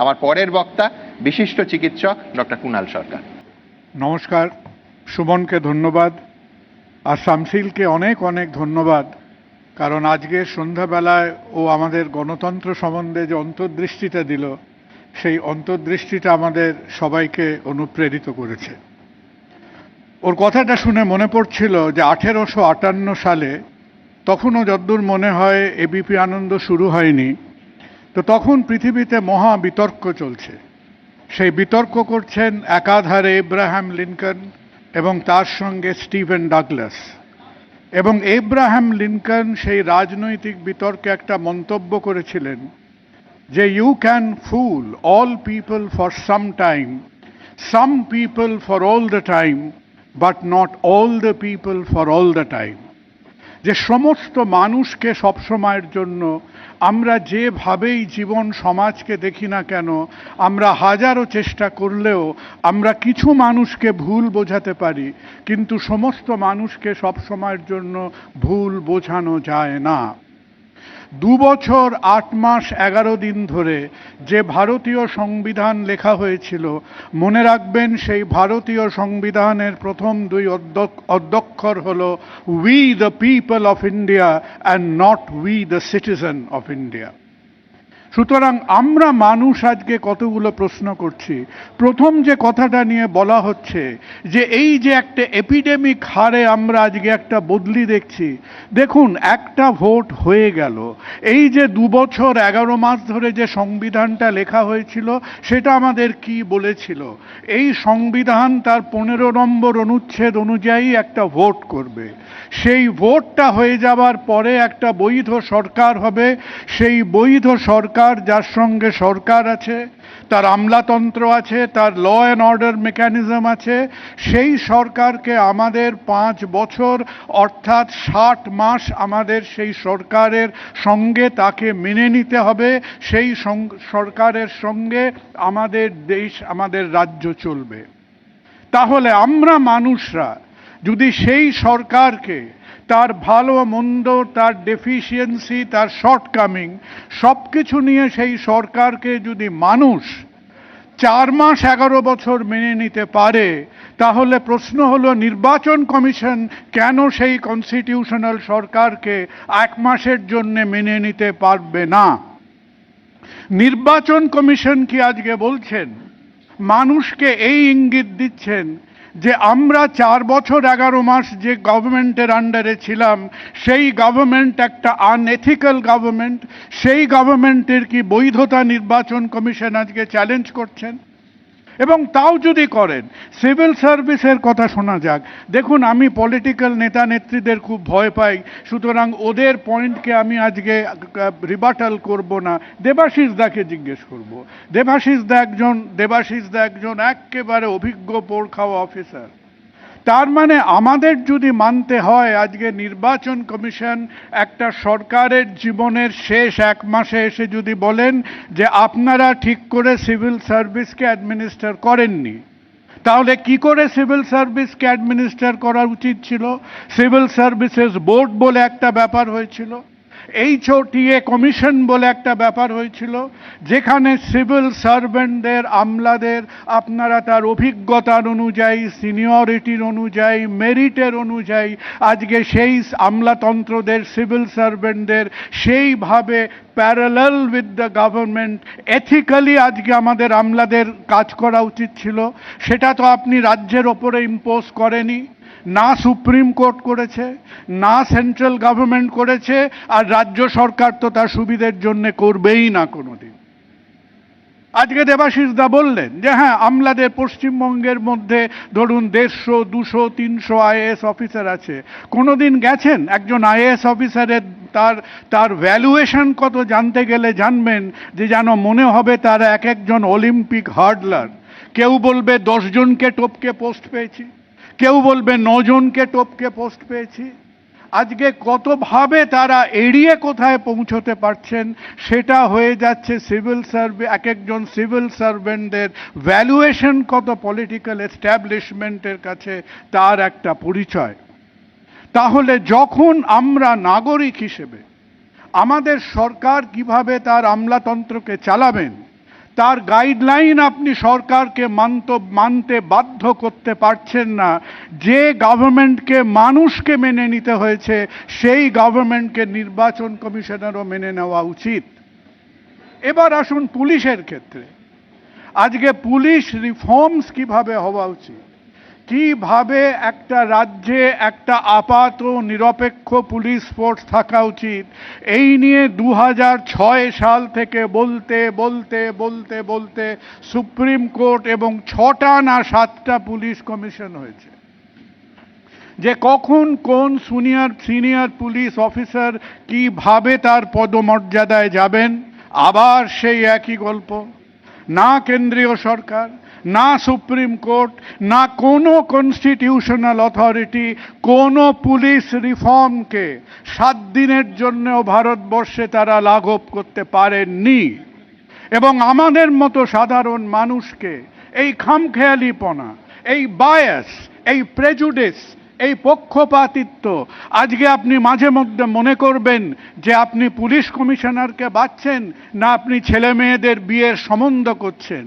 আমার পরের বক্তা বিশিষ্ট চিকিৎসক ডক্টর কুণাল সরকার। নমস্কার। সুমনকে ধন্যবাদ আর শামসিলকে অনেক অনেক ধন্যবাদ, কারণ আজকে সন্ধ্যাবেলায় ও আমাদের গণতন্ত্র সম্বন্ধে যে অন্তর্দৃষ্টিটা দিল, সেই অন্তর্দৃষ্টিটা আমাদের সবাইকে অনুপ্রেরিত করেছে। ওর কথাটা শুনে মনে পড়ছিল যে 1858 সালে, তখনও যদ্দূর মনে হয় এবিপি আনন্দ শুরু হয়নি, তো তখন পৃথিবীতে মহা বিতর্ক চলছে। সেই বিতর্ক করছেন একাধারে এব্রাহাম লিঙ্কন এবং তার সঙ্গে স্টিভেন ডাগলাস। এবং এব্রাহাম লিঙ্কন সেই রাজনৈতিক বিতর্কে একটা মন্তব্য করেছিলেন যে you can fool all people for some people for all the time, but not all the people for all the time. যে সমস্ত মানুষকে সবসময়ের জন্য আমরা যেভাবেই জীবন সমাজকে দেখি না কেন, আমরা হাজারো চেষ্টা করলেও আমরা কিছু মানুষকে ভুল বোঝাতে পারি, কিন্তু সমস্ত মানুষকে সবসময়ের জন্য ভুল বোঝানো যায় না। 2 বছর 8 মাস 11 দিন ধরে যে ভারতীয় সংবিধান লেখা হয়েছিল, মনে রাখবেন সেই ভারতীয় সংবিধানের প্রথম 2 অধ্যক্ষর হল we the people of India and not we the citizen of India. সুতরাং আমরা মানুষ আজকে কতগুলো প্রশ্ন করছি। প্রথম যে কথাটা নিয়ে বলা হচ্ছে যে এই যে একটা এপিডেমিক হারে আমরা আজকে একটা বদলি দেখছি, দেখুন একটা ভোট হয়ে গেল, এই যে 2 বছর 11 মাস ধরে যে সংবিধানটা লেখা হয়েছিল সেটা আমাদের কি বলেছিল? এই সংবিধান তার 15 নম্বর অনুচ্ছেদ অনুযায়ী একটা ভোট করবে, সেই ভোটটা হয়ে যাবার পরে একটা বৈধ সরকার হবে, সেই বৈধ সরকার যার সঙ্গে সরকার আছে, তার আমলাতন্ত্র আছে, তার ল অ্যান্ড অর্ডার মেকানিজম আছে, সেই সরকারকে আমাদের 5 বছর অর্থাৎ 60 মাস আমাদের সেই সরকারের সঙ্গে তাকে মেনে নিতে হবে, সেই সরকারের সঙ্গে আমাদের দেশ আমাদের রাজ্য চলবে। তাহলে আমরা মানুষরা যদি সেই সরকারকে তার ভালো মন্দ, তার ডেফিসিয়েন্সি, তার শর্টকামিং সব কিছু নিয়ে সেই সরকারকে যদি মানুষ 4 মাস 11 বছর মেনে নিতে পারে, তাহলে প্রশ্ন হলো নির্বাচন কমিশন কেন সেই কনস্টিটিউশনাল সরকারকে 1 মাসের জন্য মেনে নিতে পারবে না? নির্বাচন কমিশন কি আজকে বলছেন, মানুষকে এই ইঙ্গিত দিচ্ছেন যে আমরা 4 বছর 11 মাস যে গভর্নমেন্টের আন্ডারে ছিলাম, সেই গভর্নমেন্ট একটা আনএথিক্যাল গভর্নমেন্ট, সেই গভর্নমেন্টের কি বৈধতা নির্বাচন কমিশন আজকে চ্যালেঞ্জ করছেন? এবং তাও যদি করেন, সিভিল সার্ভিসের কথা শোনা যাক। দেখুন, আমি পলিটিক্যাল নেতা নেত্রীদের খুব ভয় পাই, সুতরাং ওদের পয়েন্টকে আমি আজকে রিবাটাল করব না, দেবাশিস দাকে জিজ্ঞেস করব। দেবাশিস দা একজন একেবারে অভিজ্ঞ পোড় খাওয়া অফিসার। তার মানে আমাদের যদি মানতে হয় আজকে নির্বাচন কমিশন একটা সরকারের জীবনের শেষ 1 মাসে এসে যদি বলেন যে আপনারা ঠিক করে সিভিল সার্ভিসকে অ্যাডমিনিস্টার করেননি, তাহলে কি করে সিভিল সার্ভিসকে অ্যাডমিনিস্টার করা উচিত ছিল? সিভিল সার্ভিসেস বোর্ড বলে একটা ব্যাপার হয়েছিল, HOTA কমিশন বলে একটা ব্যাপার হয়েছিল, যেখানে সিভিল সার্ভেন্টদের, আমলাদের আপনারা তার অভিজ্ঞতার অনুযায়ী, সিনিয়রিটির অনুযায়ী, মেরিটের অনুযায়ী আজকে সেই আমলাতন্ত্রদের, সিভিল সার্ভেন্টদের সেইভাবে parallel with the government ethically আজকে আমাদের আমলাদের কাজ করা উচিত ছিল। সেটা তো আপনি রাজ্যের ওপরে ইম্পোজ করেনি, না সুপ্রিম কোর্ট করেছে, না সেন্ট্রাল গভর্নমেন্ট করেছে, আর রাজ্য সরকার তো তার সুবিধের জন্য করবেই না কোনোদিন। আজকে দেবাশিস দা বললেন যে হ্যাঁ, আমলাদের পশ্চিমবঙ্গের মধ্যে ধরুন 150, 200, 300 IAS অফিসার আছে। কোনোদিন গেছেন একজন IAS অফিসারের তার ভ্যালুয়েশন কত জানতে গেলে জানবেন যে যেন মনে হবে তারা একজন অলিম্পিক হার্ডলার। কেউ বলবে 10 জনকে টপকে পোস্ট পেয়েছি, কেউ বলবে 9 জনকে টপকে পোস্ট পেয়েছি। আজকে কতভাবে তারা এড়িয়ে কোথায় পৌঁছতে পারছেন, সেটা হয়ে যাচ্ছে সিভিল সার্ভিস, একজন সিভিল সার্ভেন্টদের ভ্যালুয়েশন কত পলিটিক্যাল এস্টাবলিশমেন্টের কাছে তার একটা পরিচয়। তাহলে যখন আমরা নাগরিক হিসেবে আমাদের সরকার কিভাবে তার আমলাতন্ত্রকে চালাবেন তার গাইডলাইন আপনি সরকারকে মানতে বাধ্য করতে পারছেন না। যে গভর্নমেন্টকে মানুষকে মেনে নিতে হয়েছে সেই গভর্নমেন্টকে নির্বাচন কমিশনেরও মেনে নেওয়া উচিত। এবার আসুন পুলিশের ক্ষেত্রে। আজকে পুলিশ রিফর্মস কিভাবে হওয়া উচিত, কিভাবে একটা রাজ্যে একটা আপাত নিরপেক্ষ পুলিশ ফোর্স থাকা উচিত, এই নিয়ে 2006 সাল থেকে বলতে বলতে বলতে বলতে সুপ্রিম কোর্ট এবং 6টা না 7টা পুলিশ কমিশন হয়েছে। যে কখন কোন সিনিয়র পুলিশ অফিসার কিভাবে তার পদমর্যাদায় যাবেন, আবার সেই একই গল্প। না কেন্দ্রীয় সরকার, না সুপ্রিম কোর্ট, না কোনো কনস্টিটিউশনাল অথরিটি কোনো পুলিশ রিফর্মকে 7 দিনের জন্যও ভারতবর্ষে তারা লাঘব করতে পারেননি। এবং আমাদের মতো সাধারণ মানুষকে এই খামখেয়ালিপনা, এই বায়াস, এই প্রেজুডিস, এই পক্ষপাতিত্ব, আজকে আপনি মাঝে মধ্যে মনে করবেন যে আপনি পুলিশ কমিশনারকে বাছছেন না আপনি ছেলে মেয়েদের বিয়ের সম্বন্ধ করছেন।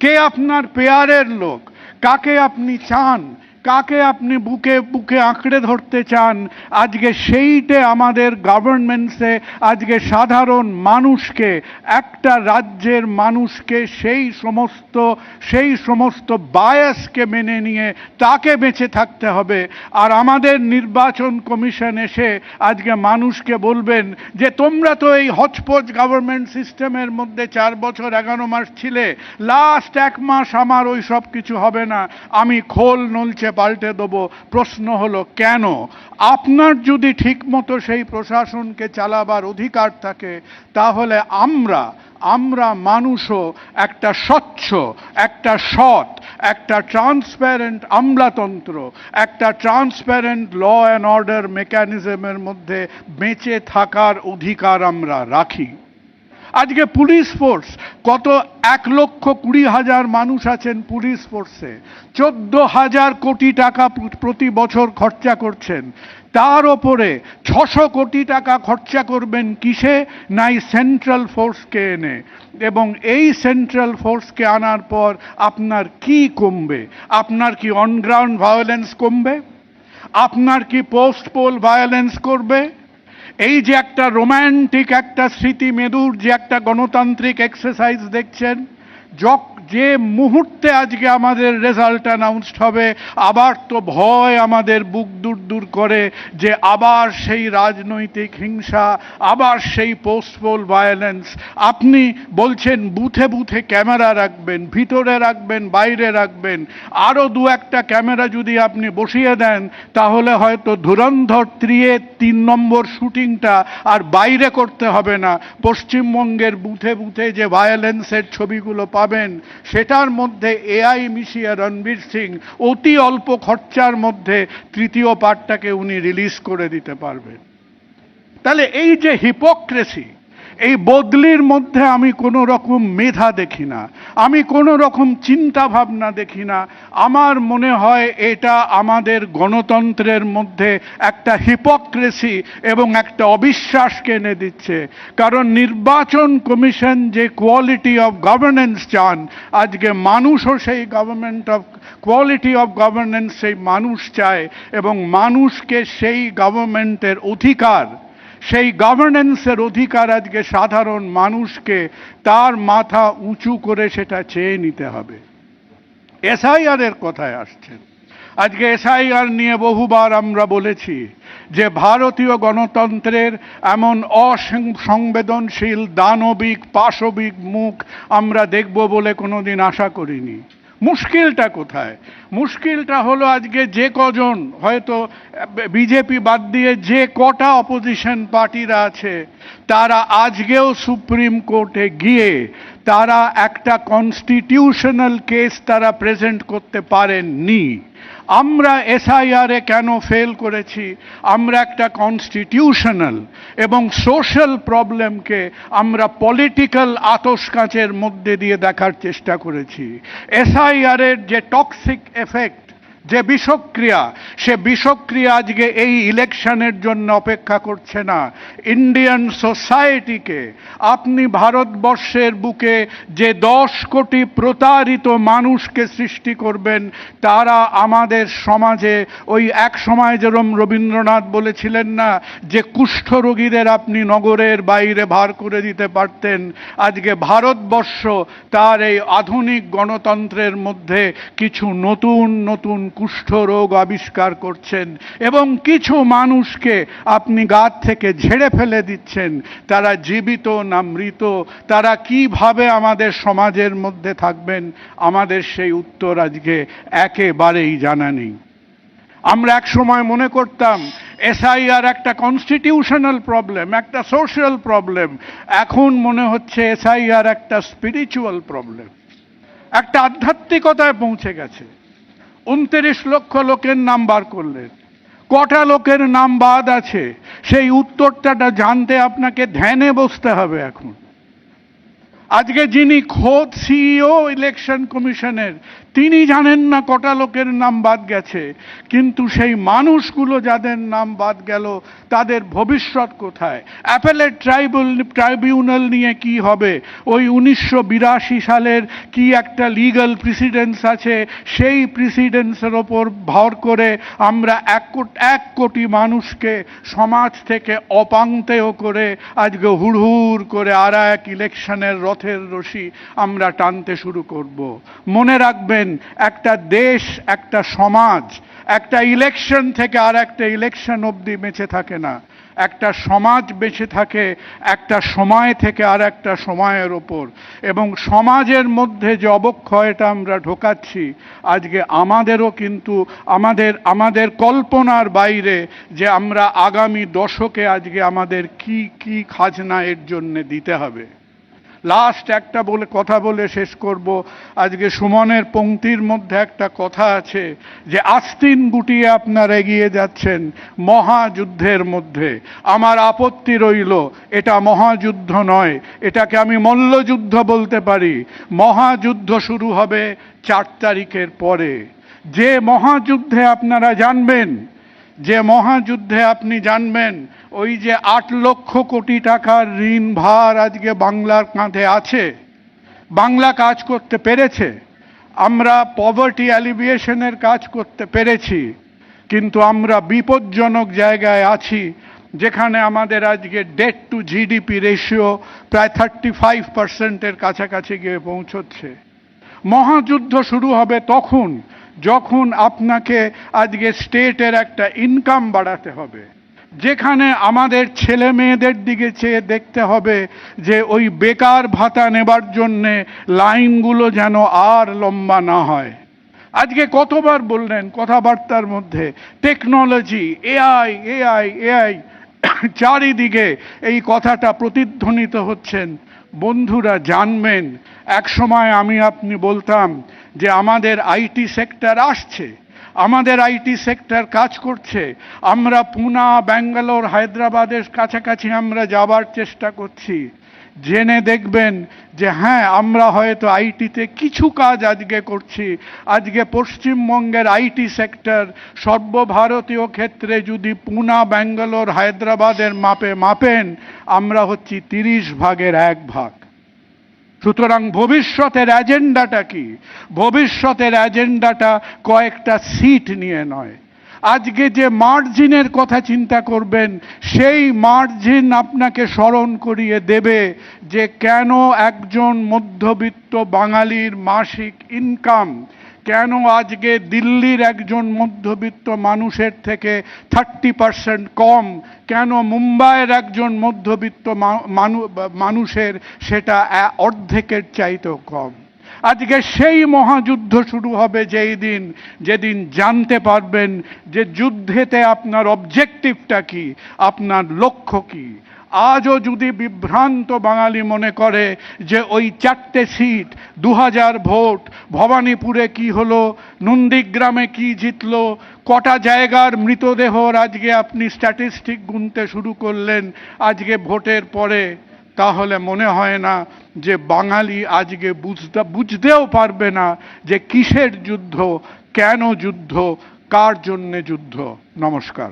কে আপনার পেয়ারের লোক, কাকে আপনি চান, কাকে আপনি বুকে বুকে আঁকড়ে ধরতে চান, আজকে সেইটে আমাদের গভর্নমেন্টসে আজকে সাধারণ মানুষকে, একটা রাজ্যের মানুষকে সেই সমস্ত বায়াসকে মেনে নিয়ে তাকে বেঁচে থাকতে হবে। আর আমাদের নির্বাচন কমিশন এসে আজকে মানুষকে বলবেন যে তোমরা তো এই হচপচ গভর্নমেন্ট সিস্টেমের মধ্যে 4 বছর 11 মাস ছিলে, লাস্ট 1 মাস আমার ওই সব কিছু হবে না, আমি খোল নলছে পাল্টে দেবো। প্রশ্ন হলো কেন? আপনার যদি ঠিকমতো সেই প্রশাসনকে চালাবার অধিকার থাকে তাহলে আমরা মানুষও একটা স্বচ্ছ, একটা সৎ, একটা ট্রান্সপ্যারেন্ট আমলাতন্ত্র, একটা ট্রান্সপ্যারেন্ট ল অ্যান্ড অর্ডার মেকানিজমের মধ্যে বেঁচে থাকার অধিকার আমরা রাখি। আজকে পুলিশ ফোর্স কত 1,20,000 মানুষ আছেন পুলিশ ফোর্সে, 14,000 কোটি টাকা প্রতি বছর খরচা করছেন। তার ওপরে 600 কোটি টাকা খরচা করবেন কিসে? না এই সেন্ট্রাল ফোর্সকে এনে। এবং এই সেন্ট্রাল ফোর্সকে আনার পর আপনার কি কমবে? আপনার কি অনগ্রাউন্ড ভায়োলেন্স কমবে? আপনার কি পোস্ট পোল ভায়োলেন্স করবে? এই যে একটা রোম্যান্টিক একটা স্মৃতি মেদুর যে একটা গণতান্ত্রিক এক্সারসাইজ দেখছেন, যে মুহূর্তে আজকে আমাদের রেজাল্ট অ্যানাউন্সড হবে আবার তো ভয় আমাদের বুক দূর করে যে আবার সেই রাজনৈতিক হিংসা, আবার সেই পোস্ট পোল ভায়োলেন্স। আপনি বলছেন বুথে বুথে ক্যামেরা রাখবেন, ভিতরে রাখবেন, বাইরে রাখবেন, আরও 2-1টা ক্যামেরা যদি আপনি বসিয়ে দেন তাহলে হয়তো ধুরন্ধর 3 নম্বর শুটিংটা আর বাইরে করতে হবে না। পশ্চিমবঙ্গের বুথে বুথে যে ভায়োলেন্সের ছবিগুলো পাবেন সেটার মধ্যে এআই মিশিয়ে রণবীর সিং অতি অল্প খরচার মধ্যে 3য় পার্টটাকে উনি রিলিজ করে দিতে পারবেন। তাহলে এই যে হিপোক্রেসি, এই বদলির মধ্যে আমি কোনো রকম মেধা দেখি না, আমি কোনো রকম চিন্তা ভাবনা দেখি না। আমার মনে হয় এটা আমাদের গণতন্ত্রের মধ্যে একটা হিপোক্রেসি এবং একটা অবিশ্বাসকে এনে দিচ্ছে। কারণ নির্বাচন কমিশন যে কোয়ালিটি অফ গভর্নেন্স চান, আজকে মানুষও সেই কোয়ালিটি অফ গভর্নেন্স সেই মানুষ চায়। এবং মানুষকে সেই গভর্নমেন্টের অধিকার, সেই গভর্নেন্সের অধিকার আজকে সাধারণ মানুষকে তার মাথা উঁচু করে সেটা চেয়ে নিতে হবে। এসআইআর এর কথায় আসছেন। আজকে এসআইআর নিয়ে বহুবার আমরা বলেছি যে ভারতীয় গণতন্ত্রের এমন অসংবেদনশীল, দানবিক, পাশবিক মুখ আমরা দেখব বলে কোনোদিন আশা করিনি। মুশকিলটা কোথায়? মুশকিলটা হলো আজকে যে কজন, হয়তো বিজেপি বাদ দিয়ে যে কটা অপোজিশন পার্টিরা আছে, তারা আজকেও সুপ্রিম কোর্টে গিয়ে তারা একটা কনস্টিটিউশনাল কেস তারা প্রেজেন্ট করতে পারেননি। আমরা এসআইআর এ কেন ফেল করেছি? আমরা একটা কনস্টিটিউশনাল এবং সোশ্যাল প্রবলেমকে আমরা পলিটিক্যাল আতশকাঁচের মধ্যে দিয়ে দেখার চেষ্টা করেছি। এসআইআর এর যে টক্সিক এফেক্ট যে বিষক্রিয়া, সে বিষক্রিয়া আজকে এই ইলেকশনের জন্য অপেক্ষা করছে না। ইন্ডিয়ান সোসাইটিকে আপনি ভারতবর্ষের বুকে যে 10 কোটি প্রতারিত মানুষকে সৃষ্টি করবেন, তারা আমাদের সমাজে ওই এক সময় যেরকম রবীন্দ্রনাথ বলেছিলেন না যে কুষ্ঠরোগীদের আপনি নগরের বাইরে ভার করে দিতে পারতেন, আজকে ভারতবর্ষ তার এই আধুনিক গণতন্ত্রের মধ্যে কিছু নতুন নতুন কুষ্ঠরোগ আবিষ্কার করছেন এবং কিছু মানুষকে আপনি গা থেকে ঝেড়ে ফেলে দিচ্ছেন। তারা জীবিত না মৃত, তারা কিভাবে আমাদের সমাজের মধ্যে থাকবেন, আমাদের সেই উত্তর আজকে একেবারেই জানা নেই। আমরা এক সময় মনে করতাম এসআইআর একটা কনস্টিটিউশনাল প্রবলেম, একটা সোশ্যাল প্রবলেম। এখন মনে হচ্ছে এসআইআর একটা স্পিরিচুয়াল প্রবলেম, একটা আধ্যাত্মিকতায় পৌঁছে গেছে। 29 লক্ষ লোকের নাম বার করলেন, কটা লোকের নাম বাদ আছে সেই উত্তরটা জানতে আপনাকে ধ্যানে বসতে হবে। এখন আজকে যিনি খোদ সিইও ইলেকশন কমিশনের, তিনি জানেন না কটা লোকের নাম বাদ গেছে, কিন্তু সেই মানুষগুলো যাদের নাম বাদ গেল তাদের ভবিষ্যৎ কোথায়? অ্যাপেলেট ট্রাইব্যুনাল নিয়ে কি হবে? ওই 1982 সালের কি একটা লিগ্যাল প্রিসিডেন্স আছে, সেই প্রিসিডেন্সের ওপর ভর করে আমরা 1 কোটি মানুষকে সমাজ থেকে অপাঙ্ক্তেয় করে আজকে হুড়হুড় করে আর এক ইলেকশনের রথের রশি আমরা টানতে শুরু করব। মনে রাখবেন, একটা দেশ, একটা সমাজ একটা ইলেকশন থেকে আর একটা ইলেকশন অবধি বেঁচে থাকে না। একটা সমাজ বেঁচে থাকে একটা সময় থেকে আর একটা সময়ের ওপর, এবং সমাজের মধ্যে যে অবক্ষয়টা আমরা ঢোকাচ্ছি আজকে আমাদেরও কিন্তু আমাদের কল্পনার বাইরে, যে আমরা আগামী দশকে আজকে আমাদের কি কি খাজনা এর জন্য দিতে হবে। লাস্ট একটা কথা বলে শেষ করব। আজকে সুমনের পংক্তির মধ্যে একটা কথা আছে যে আস্তিন গুটিয়ে আপনারা এগিয়ে যাচ্ছেন মহাযুদ্ধের মধ্যে। আমার আপত্তি রইল, এটা মহাযুদ্ধ নয়, এটাকে আমি মল্লযুদ্ধ বলতে পারি। মহাযুদ্ধ শুরু হবে 4 তারিখের পরে। যে মহাযুদ্ধে আপনারা জানবেন, যে মহাযুদ্ধে আপনি জানবেন ওই যে 8 লক্ষ কোটি টাকার ঋণ ভার আজকে বাংলার কাঁধে আছে, বাংলা কাজ করতে পেরেছে। আমরা পভার্টি অ্যালিভিয়েশনের কাজ করতে পেরেছি, কিন্তু আমরা বিপজ্জনক জায়গায় আছি, যেখানে আমাদের আজকে ডেট টু জিডিপি রেশিও প্রায় 35%-এর কাছাকাছি গিয়ে পৌঁছচ্ছে। মহাযুদ্ধ শুরু হবে তখন যখন আপনাকে আজকে স্টেটের একটা ইনকাম বাড়াতে হবে, যেখানে আমাদের ছেলে মেয়েদের দিকে চেয়ে দেখতে হবে যে ওই বেকার ভাতা নেবার জন্যে লাইনগুলো যেন আর লম্বা না হয়। আজকে কতবার বললেন কথাবার্তার মধ্যে টেকনোলজি, এআই এআই এআই, চারিদিকে এই কথাটা প্রতিধ্বনিত হচ্ছেন। বন্ধুরা জানবেন, এক সময় আপনি বলতাম যে আমাদের আইটি সেক্টর আসছে, আমাদের আইটি সেক্টর কাজ করছে, আমরা পুনা, ব্যাঙ্গালোর, হায়দ্রাবাদের কাছাকাছি আমরা যাবার চেষ্টা করছি। জেনে দেখবেন যে হ্যাঁ, আমরা হয়তো আইটিতে কিছু কাজ আজকে করছি। আজকে পশ্চিমবঙ্গের আইটি সেক্টর সর্বভারতীয় ক্ষেত্রে যদি পুনা, ব্যাঙ্গালোর, হায়দ্রাবাদের মাপেন, আমরা হচ্ছি 30 ভাগের 1 ভাগ। সুতরাং ভবিষ্যতের এজেন্ডাটা কি? ভবিষ্যতের এজেন্ডাটা কয়েকটা সিট নিয়ে নয়। আজকে যে মার্জিনের কথা চিন্তা করবেন, সেই মার্জিন আপনাকে স্মরণ করিয়ে দেবে যে কেন একজন মধ্যবিত্ত বাঙালির মাসিক ইনকাম, কেন আজকে দিল্লির একজন মধ্যবিত্ত মানুষের থেকে 30% কম, কেন মুম্বাইয়ের একজন মধ্যবিত্ত মানুষের সেটা অর্ধেকের চাইতেও কম। আজকে সেই মহাযুদ্ধ শুরু হবে যেদিন জানতে পারবেন যে যুদ্ধেতে আপনার অবজেক্টিভটা কি, আপনার লক্ষ্য কি। আজও যদি বিভ্রান্ত বাঙালি মনে করে যে ওই 4টে সিট, 2000 ভোট, ভবানীপুরে কি হলো, নন্দীগ্রামে কি জিতলো, কটা জায়গার মৃতদেহর আজকে আপনি স্ট্যাটিস্টিক গুনতে শুরু করলেন আজকে ভোটের পরে, তাহলে মনে হয় না যে বাঙালি আজকে বুঝতেও পারবে না যে কিসের যুদ্ধ, কেন যুদ্ধ, কার জন্যে যুদ্ধ। নমস্কার।